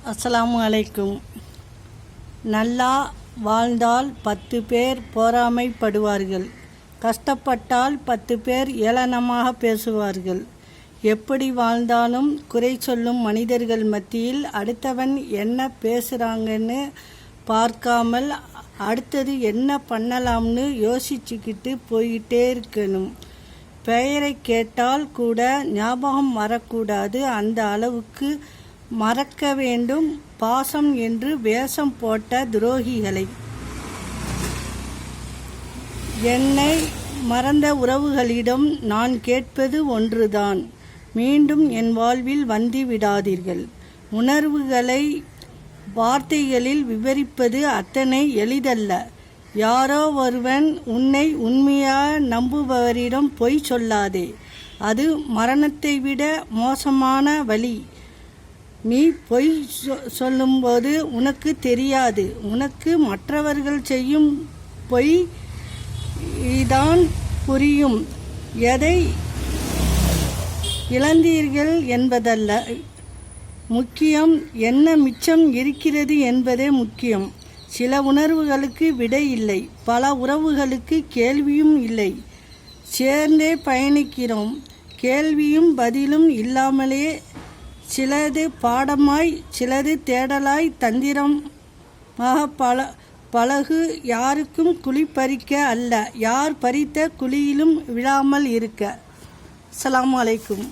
அஸ்ஸலாமு அலைக்கும். நல்லா வாழ்ந்தால் 10 பேர் பொறாமைப்படுவார்கள், கஷ்டப்பட்டால் 10 பேர் ஏளனமாக பேசுவார்கள். எப்படி வாழ்ந்தாலும் குறை சொல்லும் மனிதர்கள் மத்தியில் அடுத்தவன் என்ன பேசுகிறாங்கன்னு பார்க்காமல் அடுத்தது என்ன பண்ணலாம்னு யோசிச்சுக்கிட்டு போயிட்டே இருக்கணும். பெயரை கேட்டால் கூட ஞாபகம் வரக்கூடாது, அந்த அளவுக்கு மறக்க வேண்டும் பாசம் என்று வேஷம் போட்ட துரோகிகளை. என்னை மறந்த உறவுகளிடம் நான் கேட்பது ஒன்றுதான், மீண்டும் என் வாழ்வில் வந்து விடாதீர்கள். உணர்வுகளை வார்த்தைகளில் விவரிப்பது அத்தனை எளிதல்ல. யாரோ ஒருவன் உன்னை உண்மையாக நம்புபவரிடம் பொய் சொல்லாதே, அது மரணத்தை விட மோசமான வழி. நீ பொய் சொல்லும்போது உனக்கு தெரியாது, உனக்கு மற்றவர்கள் செய்யும் பொய் தான் புரியும். எதை இழந்தீர்கள் என்பதல்ல முக்கியம், என்ன மிச்சம் இருக்கிறது என்பதே முக்கியம். சில உணர்வுகளுக்கு விடை இல்லை, பல உறவுகளுக்கு கேள்வியும் இல்லை. சேர்ந்தே பயணிக்கிறோம், கேள்வியும் பதிலும் இல்லாமலே. சிலது பாடமாய், சிலது தேடலாய். தந்திரமாக பழகு, யாருக்கும் குழி பறிக்க அல்ல, யார் பறித்த குழியிலும் விழாமல் இருக்க. அஸ்ஸலாமு அலைக்கும்.